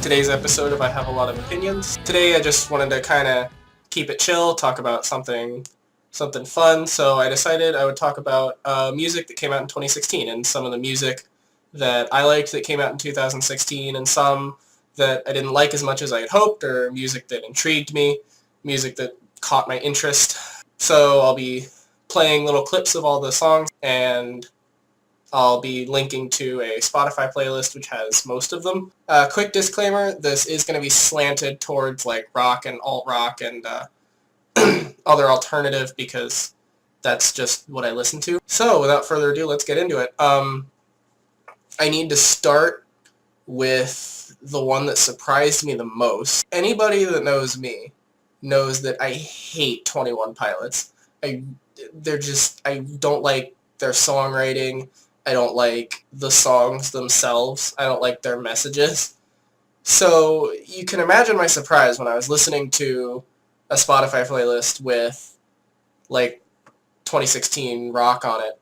today's episode of I Have a Lot of Opinions. Today I just wanted to kind of keep it chill, talk about something fun, so I decided I would talk about music that came out in 2016 and some of the music that I liked that came out in 2016 and some that I didn't like as much as I had hoped, or music that intrigued me, music that caught my interest. So I'll be playing little clips of all the songs, and I'll be linking to a Spotify playlist which has most of them. Quick disclaimer, this is going to be slanted towards like rock and alt-rock and other alternative, because that's just what I listen to. So without further ado, let's get into it. I need to start with the one that surprised me the most. Anybody that knows me knows that I hate 21 Pilots. I don't like their songwriting. I don't like the songs themselves. I don't like their messages. So you can imagine my surprise when I was listening to a Spotify playlist with like 2016 rock on it,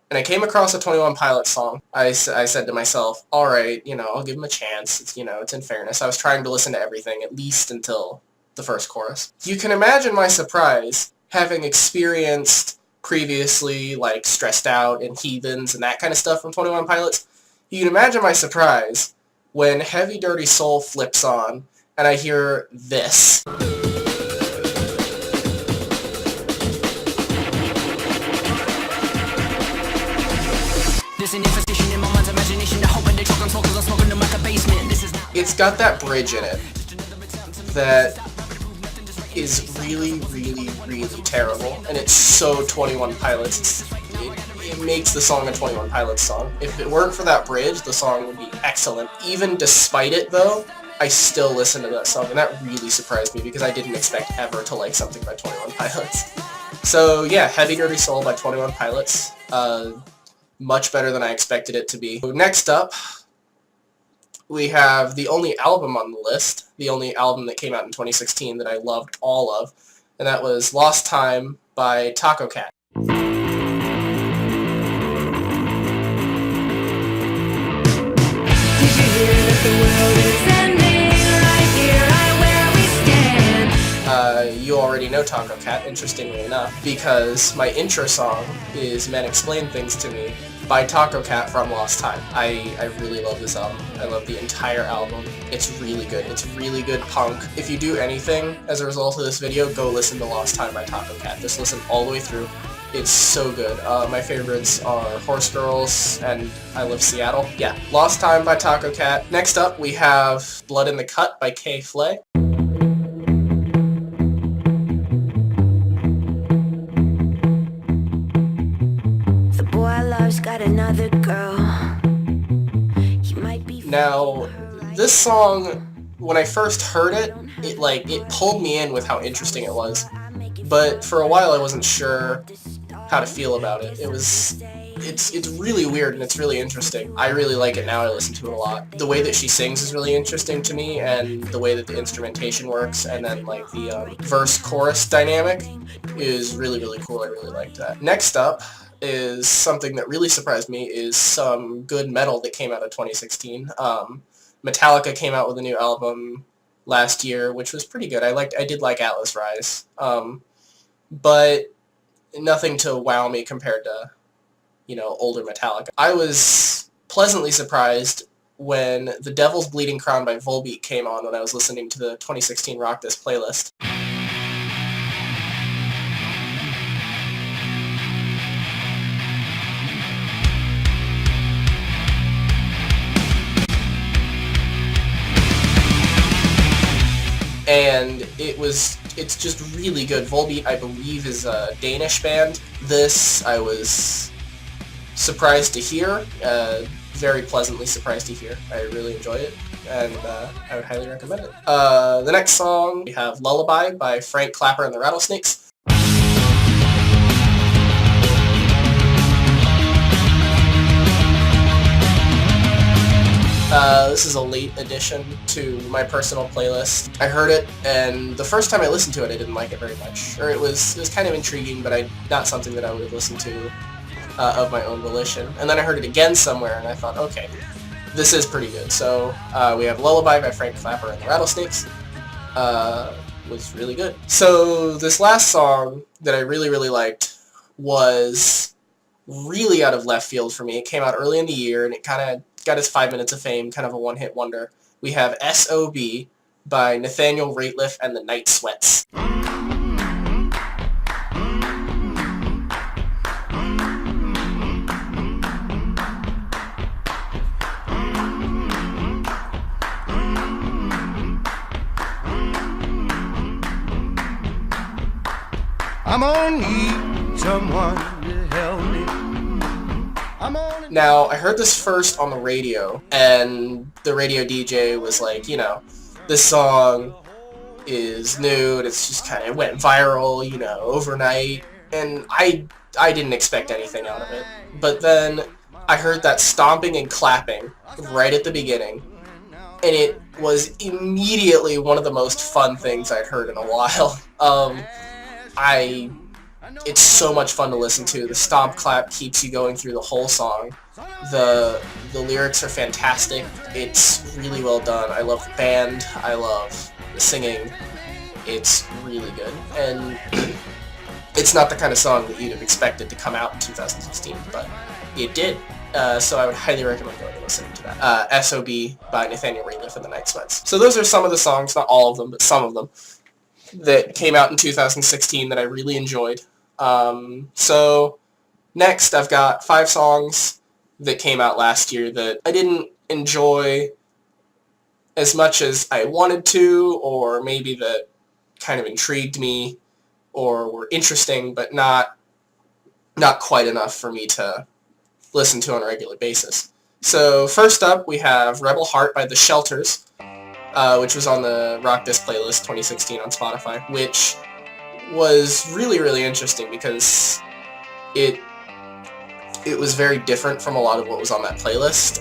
and I came across a 21 Pilots song. I said to myself, all right, I'll give them a chance. It's in fairness. I was trying to listen to everything, at least until the first chorus. You can imagine my surprise, having experienced previously like Stressed Out and Heathens and that kind of stuff from 21 Pilots. You can imagine my surprise when Heavy Dirty Soul flips on and I hear this. It's got that bridge in it that is really, really, really terrible, and it's so 21 Pilots. It makes the song a 21 Pilots song. If it weren't for that bridge, the song would be excellent. Even despite it, though, I still listen to that song, and that really surprised me because I didn't expect ever to like something by 21 Pilots. So yeah, Heavy Dirty Soul by 21 Pilots. Much better than I expected it to be. Next up, we have the only album on the list, the only album that came out in 2016 that I loved all of, and that was Lost Time by Tacocat. You already know Tacocat, interestingly enough, because my intro song is Men Explain Things to Me by Tacocat from Lost Time. I really love this album. I love the entire album. It's really good. It's really good punk. If you do anything as a result of this video, go listen to Lost Time by Tacocat. Just listen all the way through. It's so good. My favorites are Horse Girls and I Love Seattle. Yeah, Lost Time by Tacocat. Next up, we have Blood in the Cut by K. Flay. Got another girl. Now, this song, when I first heard it, it pulled me in with how interesting it was. But for a while I wasn't sure how to feel about it. It's really weird and it's really interesting. I really like it now. I listen to it a lot. The way that she sings is really interesting to me, and the way that the instrumentation works, and then like the verse-chorus dynamic is really, really cool. I really liked that. Next up is something that really surprised me, is some good metal that came out of 2016. Metallica came out with a new album last year, which was pretty good. I did like Atlas Rise, but nothing to wow me compared to, older Metallica. I was pleasantly surprised when The Devil's Bleeding Crown by Volbeat came on when I was listening to the 2016 Rock This playlist. And it's just really good. Volbeat, I believe, is a Danish band. This, I was surprised to hear, very pleasantly surprised to hear. I really enjoy it, and I would highly recommend it. The next song, we have Lullaby by Frank Clapper and the Rattlesnakes. This is a late addition to my personal playlist. I heard it, and the first time I listened to it, I didn't like it very much. Or it was kind of intriguing, but not something that I would have listened to of my own volition. And then I heard it again somewhere, and I thought, okay, this is pretty good. So we have Lullaby by Frank Clapper and the Rattlesnakes. Was really good. So this last song that I really, really liked was really out of left field for me. It came out early in the year, and it kind of got its 5 minutes of fame, kind of a one-hit wonder. We have S.O.B. by Nathaniel Rateliff and the Night Sweats. I'm gonna need someone to help me. Now, I heard this first on the radio, and the radio DJ was like, you know, this song is new, and it's just kind of went viral, you know, overnight, and I didn't expect anything out of it. But then I heard that stomping and clapping right at the beginning, and it was immediately one of the most fun things I'd heard in a while. It's so much fun to listen to. The stomp clap keeps you going through the whole song. The lyrics are fantastic. It's really well done. I love the band. I love the singing. It's really good. And it's not the kind of song that you'd have expected to come out in 2016, but it did. So I would highly recommend going and listening to that. S.O.B. by Nathaniel Rateliff and the Night Sweats. So those are some of the songs, not all of them, but some of them, that came out in 2016 that I really enjoyed. So next I've got 5 songs that came out last year that I didn't enjoy as much as I wanted to, or maybe that kind of intrigued me or were interesting, but not quite enough for me to listen to on a regular basis. So first up we have Rebel Heart by The Shelters, which was on the Rock This playlist 2016 on Spotify, which was really, really interesting because it was very different from a lot of what was on that playlist.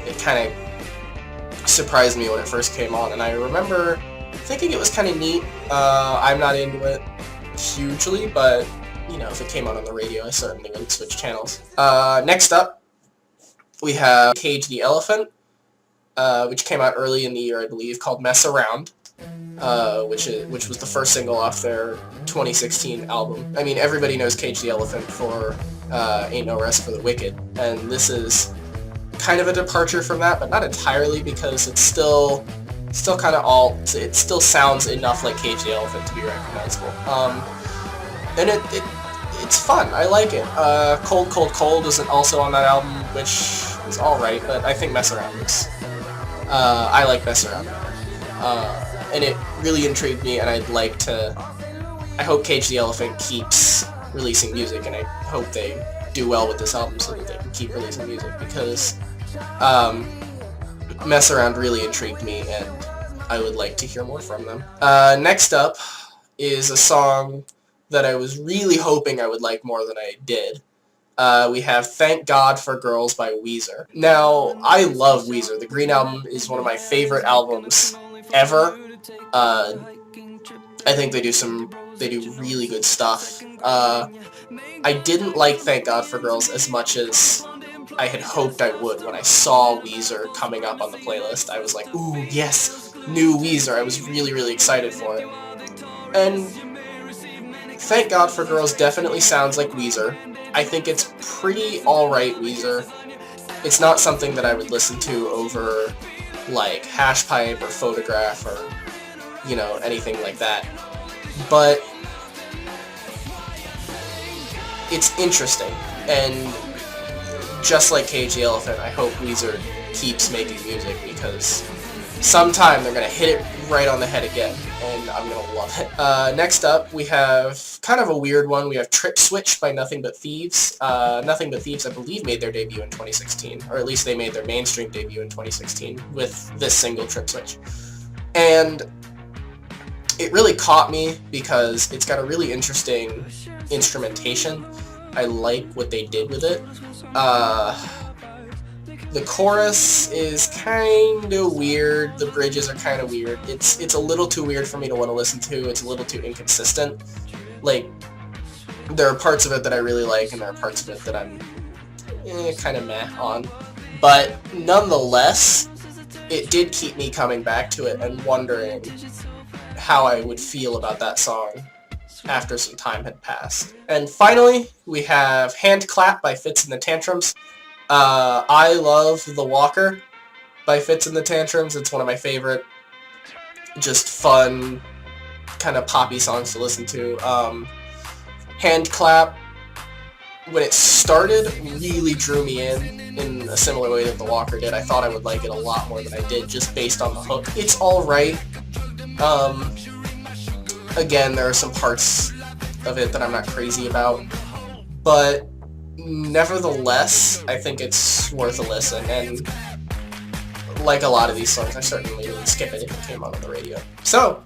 It kind of surprised me when it first came on, and I remember thinking it was kind of neat. I'm not into it hugely, but you know, if it came on the radio, I certainly wouldn't switch channels. Next up, we have Cage the Elephant, which came out early in the year, I believe, called Mess Around, which was the first single off their 2016 album. I mean, everybody knows Cage the Elephant for Ain't No Rest for the Wicked, and this is kind of a departure from that, but not entirely, because it's still kind of it still sounds enough like Cage the Elephant to be recognizable. And it's fun. I like it. Cold Cold Cold isn't also on that album, which is alright, but I think Mess Around is... I like Mess Around. And it really intrigued me, and I hope Cage the Elephant keeps releasing music, and I hope they do well with this album so that they can keep releasing music, because Mess Around really intrigued me, and I would like to hear more from them. Next up is a song that I was really hoping I would like more than I did. We have Thank God for Girls by Weezer. Now, I love Weezer. The Green Album is one of my favorite albums ever. I think they do really good stuff. I didn't like Thank God for Girls as much as I had hoped I would when I saw Weezer coming up on the playlist. I was like, ooh, yes, new Weezer. I was really, really excited for it. And Thank God for Girls definitely sounds like Weezer. I think it's pretty alright Weezer. It's not something that I would listen to over, like, Hash Pipe or Photograph or, you know, anything like that. But it's interesting, and just like Cage the Elephant, I hope Weezer keeps making music, because sometime they're going to hit it right on the head again, and I'm going to love it. Next up, we have kind of a weird one. We have Trip Switch by Nothing But Thieves. Nothing But Thieves, I believe, made their debut in 2016, or at least they made their mainstream debut in 2016 with this single, Trip Switch. And it really caught me because it's got a really interesting instrumentation. I like what they did with it. The chorus is kind of weird. The bridges are kind of weird. It's a little too weird for me to want to listen to. It's a little too inconsistent. Like, there are parts of it that I really like, and there are parts of it that I'm kind of meh on. But nonetheless, it did keep me coming back to it and wondering how I would feel about that song after some time had passed. And finally, we have Hand Clap by Fitz and the Tantrums. I love The Walker by Fitz and the Tantrums. It's one of my favorite, just fun, kind of poppy songs to listen to. Hand Clap, when it started, really drew me in a similar way that The Walker did. I thought I would like it a lot more than I did, just based on the hook. It's alright. Again, there are some parts of it that I'm not crazy about, but nevertheless, I think it's worth a listen, and like a lot of these songs, I certainly didn't skip it if it came on the radio. So,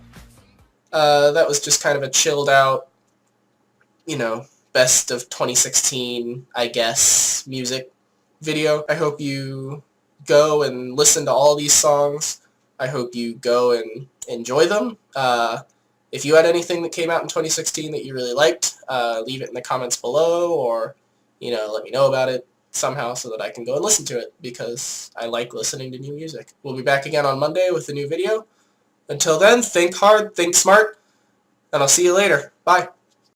that was just kind of a chilled out, best of 2016, I guess, music video. I hope you go and listen to all these songs. I hope you go and enjoy them. If you had anything that came out in 2016 that you really liked, leave it in the comments below, or, let me know about it somehow so that I can go and listen to it, because I like listening to new music. We'll be back again on Monday with a new video. Until then, think hard, think smart, and I'll see you later. Bye.